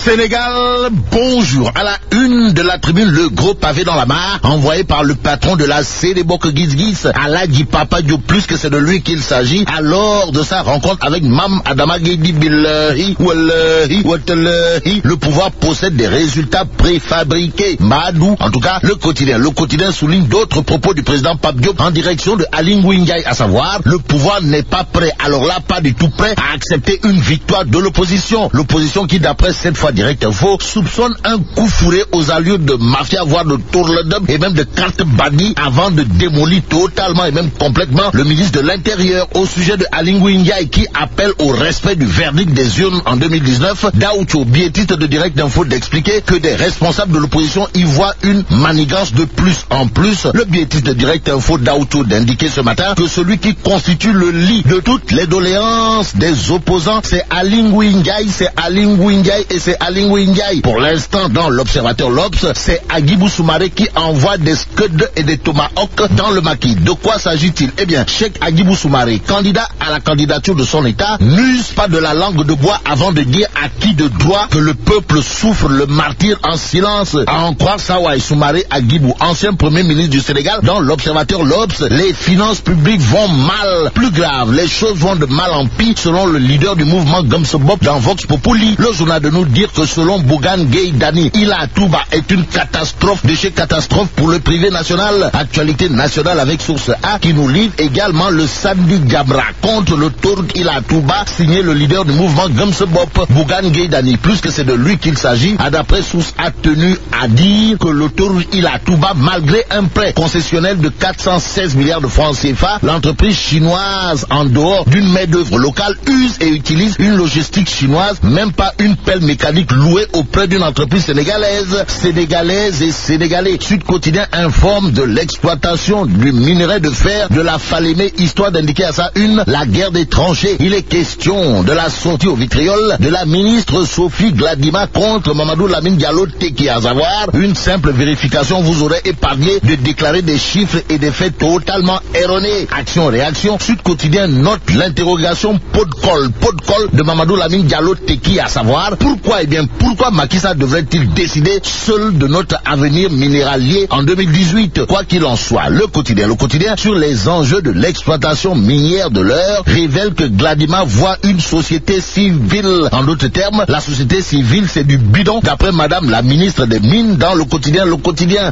Sénégal, bonjour. À la une de la tribune, le gros pavé dans la mare, envoyé par le patron de la Sédébok Gizgiz, Aladji Papa Diop, plus que c'est de lui qu'il s'agit, alors de sa rencontre avec Mam Adama Gueye Billahi, Wallahi, Watalahi. Le pouvoir possède des résultats préfabriqués. Madou, en tout cas, le quotidien souligne d'autres propos du président Pape Diop en direction de Aly Ngouille Ndiaye, à savoir, le pouvoir n'est pas prêt, alors là, pas du tout prêt à accepter une victoire de l'opposition. L'opposition qui, d'après cette fois Direct Info, soupçonne un coup fourré aux allures de mafia, voire de tourledum et même de carte bannie avant de démolir totalement et même complètement le ministre de l'Intérieur. Au sujet de Aly Ngouille Ndiaye qui appelle au respect du verdict des urnes en 2019, Daoucho, biétiste de Direct Info, d'expliquer que des responsables de l'opposition y voient une manigance de plus en plus. Le biétiste de Direct Info, Daoucho, d'indiquer ce matin que celui qui constitue le lit de toutes les doléances des opposants, c'est Aly Ngouille Ndiaye, c'est Aly Ngouille Ndiaye et c'est Aly Ngouille Ndiaye. Pour l'instant, dans l'Observateur L'Obs, c'est Agibou Soumaré qui envoie des scuds et des tomahawks dans le maquis. De quoi s'agit-il? Eh bien, Cheikh Agibou Soumaré, candidat à la candidature de son État, n'use pas de la langue de bois avant de dire à qui de droit que le peuple souffre le martyre en silence. À en croire Sawai Soumaré Agibou, ancien premier ministre du Sénégal, dans l'Observateur L'Obs, les finances publiques vont mal. Plus grave, les choses vont de mal en pis selon le leader du mouvement Gamsebop dans Vox Populi. Le journal de nous dire que selon Bougane Gueye Dany, Ila Touba est une catastrophe de chez catastrophe pour le privé national. Actualité nationale avec Source A qui nous livre également le samedi Gabra contre l'autoroute Ila Touba, signé le leader du mouvement Gamsebop, Bougane Gueye Dany. Plus que c'est de lui qu'il s'agit, a d'après Source A tenu à dire que l'autoroute Ila Touba, malgré un prêt concessionnel de 416 milliards de francs CFA, l'entreprise chinoise, en dehors d'une main-d'œuvre locale, use et utilise une logistique chinoise, même pas une pelle mécanique louée auprès d'une entreprise sénégalaise. Sénégalaises et Sénégalais, Sud Quotidien informe de l'exploitation du minerai de fer de la Falémé, histoire d'indiquer à sa une la guerre des tranchées. Il est question de la sortie au vitriol de la ministre Sophie Gladima contre Mamadou Lamine Diallo Teki, à savoir une simple vérification vous aurait épargné de déclarer des chiffres et des faits totalement erronés. Action-réaction, Sud Quotidien note l'interrogation pot de colle de Mamadou Lamine Diallo Teki, à savoir pourquoi, pourquoi Macky Sall devrait-il décider seul de notre avenir minéralier en 2018? Quoi qu'il en soit, le quotidien sur les enjeux de l'exploitation minière de l'heure révèle que Gladima voit une société civile. En d'autres termes, la société civile c'est du bidon, d'après madame la ministre des Mines dans le quotidien,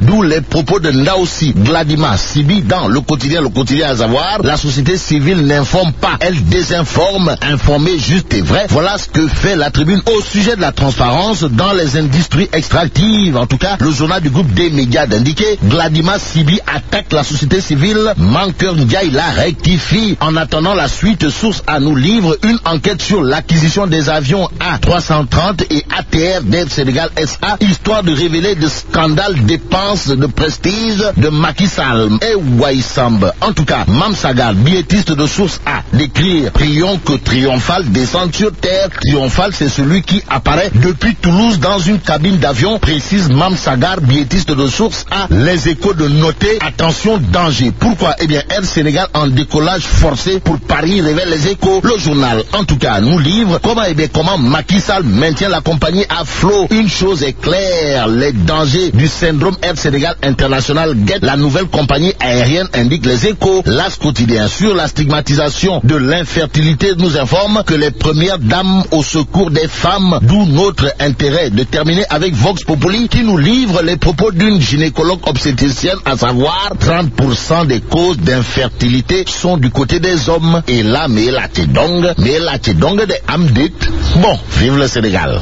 d'où les propos de Ndaosi Gladima Sibi dans le quotidien, à savoir la société civile n'informe pas, elle désinforme. Informer juste et vrai, voilà ce que fait la tribune au sujet de la transparence dans les industries extractives. En tout cas, le journal du groupe des médias d'indiquer Gladima Sibi attaque la société civile, Mankeur Ndiaye la rectifie. En attendant la suite, Source A nous livre une enquête sur l'acquisition des avions A330 et ATR d'Air Sénégal SA, histoire de révéler de scandales dépenses de prestige de Macky Sall et Waïsamb. En tout cas, Mam Sagar, biétiste de Source A, d'écrire prions que Triomphal descende sur terre. Triomphal, c'est celui qui apparaît depuis Toulouse dans une cabine d'avion, précise Mam Sagar, biétiste de Source A. Les Échos de noter, attention, danger. Pourquoi? Eh bien, Air Sénégal en décollage forcé pour Paris, révèle les Échos. Le journal, en tout cas, nous livre comment Macky Sall maintient la compagnie à flot. Une chose est claire, les dangers du syndrome Air Sénégal International guettent la nouvelle compagnie aérienne, indique les Échos. L'As quotidien sur la stigmatisation de l'infertilité nous informe que les premières dames au secours des femmes, d'où notre intérêt de terminer avec Vox Populi qui nous livre les propos d'une gynécologue obstétricienne, à savoir 30% des causes d'infertilité sont du côté des hommes. Et là, mais la tedong des Amdit. Bon, vive le Sénégal.